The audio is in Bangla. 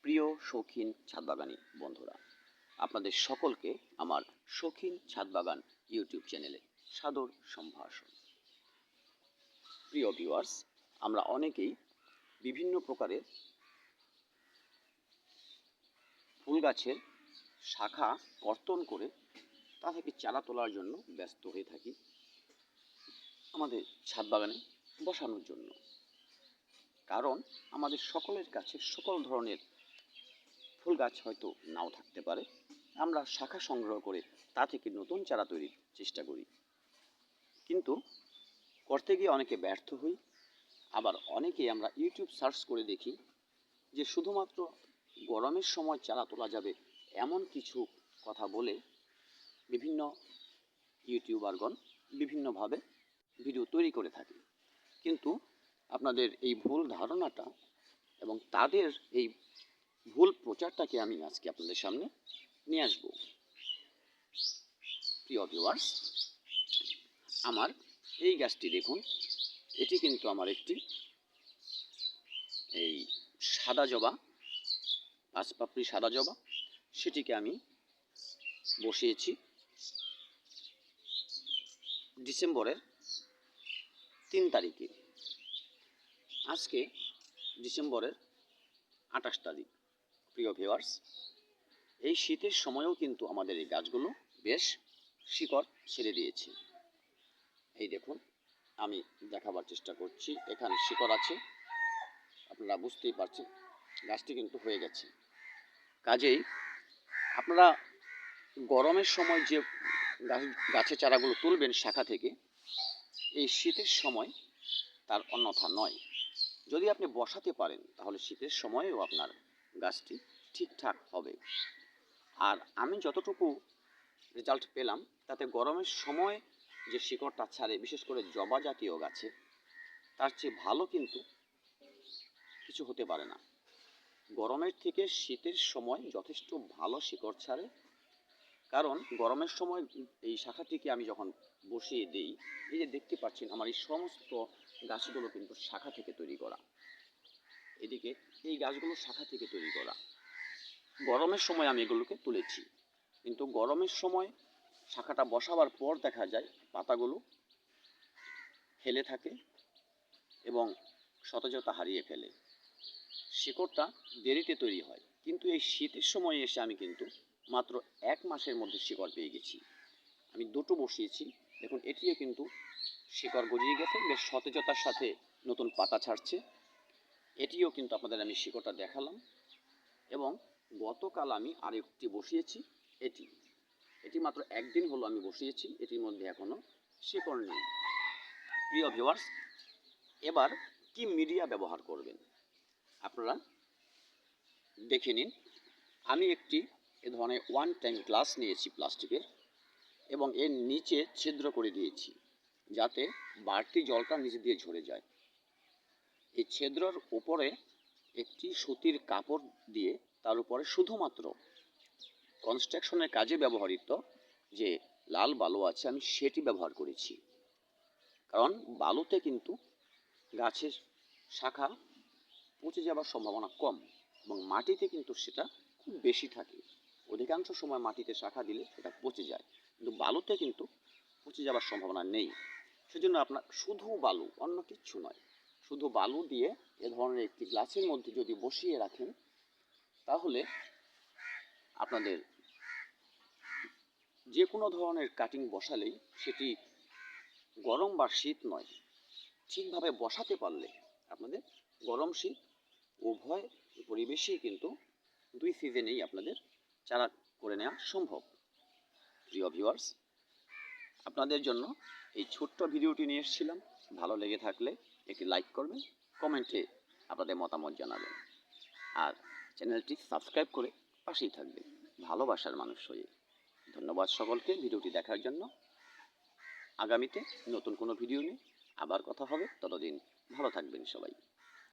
প্রিয় শৌখিন ছাদবাগানী বন্ধুরা, আপনাদের সকলকে আমার শৌখিন ছাদবাগান ইউটিউব চ্যানেলে সাদর সম্ভাষণ। প্রিয় ভিউয়ার্স, আমরা অনেকেই বিভিন্ন প্রকারের ফুল গাছের শাখা কর্তন করে তা থেকে চারা তোলার জন্য ব্যস্ত হয়ে থাকি আমাদের ছাদবাগানে বসানোর জন্য। কারণ আমাদের সকলের কাছে সকল ধরনের ফুল গাছ হয়তো নাও থাকতে পারে। আমরা শাখা সংগ্রহ করে তা থেকে নতুন চারা তৈরির চেষ্টা করি, কিন্তু করতে গিয়ে অনেকে ব্যর্থ হই। আবার অনেকেই আমরা ইউটিউব সার্চ করে দেখি যে শুধুমাত্র গরমের সময় চারা তোলা যাবে এমন কিছু কথা বলে বিভিন্ন ইউটিউবারগণ বিভিন্নভাবে ভিডিও তৈরি করে থাকে। কিন্তু আপনাদের এই ভুল ধারণাটা এবং তাদের এই ভুল প্রচারটাকে আমি আজকে আপনাদের সামনে নিয়ে আসব। প্রিয় ভিউয়ার্স, আমার এই গাছটি দেখুন, এটি কিন্তু আমার একটি এই সাদা জবা, পাঁচপাপড়ি সাদা জবা, সেটিকে আমি বসিয়েছি ডিসেম্বরের 3 তারিখে। আজকে ডিসেম্বরের 28 তারিখ। প্রিয় ভিউয়ার্স, এই শীতের সময়েও কিন্তু আমাদের এই গাছগুলো বেশ শিকড় ছেড়ে দিয়েছে। এই দেখুন, আমি দেখাবার চেষ্টা করছি, এখানে শিকড় আছে, আপনারা বুঝতেই পারছেন গাছটি কিন্তু হয়ে গেছে। কাজেই আপনারা গরমের সময় যে গাছের চারাগুলো তুলবেন শাখা থেকে, এই শীতের সময় তার অন্যথা নয়। যদি আপনি বসাতে পারেন তাহলে শীতের সময়েও আপনার গাছটি ঠিকঠাক হবে। আর আমি যতটুকু রেজাল্ট পেলাম তাতে গরমের সময় যে শিকড়টা ছাড়ে, বিশেষ করে জবা জাতীয় গাছে, তার চেয়ে ভালো কিন্তু কিছু হতে পারে না। গরমের থেকে শীতের সময় যথেষ্ট ভালো শিকড় ছাড়ে। কারণ গরমের সময় এই শাখাটিকে আমি যখন বসিয়ে দিই, এই যে দেখতে পাচ্ছেন আমার এই সমস্ত গাছগুলো কিন্তু শাখা থেকে তৈরি করা। এদিকে এই গাছগুলো শাখা থেকে তৈরি করা। গরমের সময় আমি এগুলোকে তুলেছি, কিন্তু গরমের সময় শাখাটা বসাবার পর দেখা যায় পাতাগুলো হেলে থাকে এবং সতেজতা হারিয়ে ফেলে, শিকড়টা দেরিতে তৈরি হয়। কিন্তু এই শীতের সময় এসে আমি কিন্তু মাত্র 1 মাসের মধ্যে শিকড় পেয়ে গেছি। আমি দুটো বসিয়েছি, দেখুন এটিও কিন্তু শিকড় গজিয়ে গেছে, বেশ সতেজতার সাথে নতুন পাতা ছাড়ছে। এটিও কিন্তু আপনাদের আমি শিকড়টা দেখালাম। এবং গতকাল আমি আরেকটি বসিয়েছি, এটি মাত্র 1 দিন হলো আমি বসিয়েছি, এটির মধ্যে এখনো শিকড় নেই। প্রিয় ভিউয়ার্স, এবার কি মিডিয়া ব্যবহার করবেন আপনারা দেখে নিন। আমি একটি এ ধরনের 1 টাইম গ্লাস নিয়েছি প্লাস্টিকের, এবং এর নিচে ছিদ্র করে দিয়েছি যাতে বাড়তি জলটা নিচে দিয়ে ঝরে যায়। এই ছিদ্রর উপরে একটি সুতির কাপড় দিয়ে তার উপরে শুধুমাত্র কনস্ট্রাকশনের কাজে ব্যবহৃত যে লাল বালু আছে আমি সেটি ব্যবহার করেছি। কারণ বালুতে কিন্তু গাছের শাখা পচে যাবার সম্ভাবনা কম, এবং মাটিতে কিন্তু সেটা খুব বেশি থাকে। অধিকাংশ সময় মাটিতে শাখা দিলে সেটা পচে যায়, কিন্তু বালুতে কিন্তু পচে যাবার সম্ভাবনা নেই। সেজন্য আপনার শুধু বালু, অন্য কিচ্ছু নয়, শুধু বালু দিয়ে এ ধরনের একটি গ্লাসের মধ্যে যদি বসিয়ে রাখেন, তাহলে আপনাদের যে কোনো ধরনের কাটিং বসালেই সেটি গরম বা শীত নয়, ঠিকভাবে বসাতে পারলে আপনাদের গরম শীত উভয় পরিবেশেই কিন্তু 2 সিজনেই আপনাদের চারা করে নেওয়া সম্ভব। প্রিয় ভিউয়ার্স, আপনাদের জন্য এই ছোট্ট ভিডিওটি নিয়ে এসেছিলাম। ভালো লেগে থাকলে একটি লাইক করবেন, কমেন্টে আপনাদের মতামত জানাবেন, আর চ্যানেলটি সাবস্ক্রাইব করে পাশেই থাকবেন ভালোবাসার মানুষ হয়ে। ধন্যবাদ সকলকে ভিডিওটি দেখার জন্য। আগামীতে নতুন কোনো ভিডিও নিয়ে আবার কথা হবে, ততদিন ভালো থাকবেন সবাই।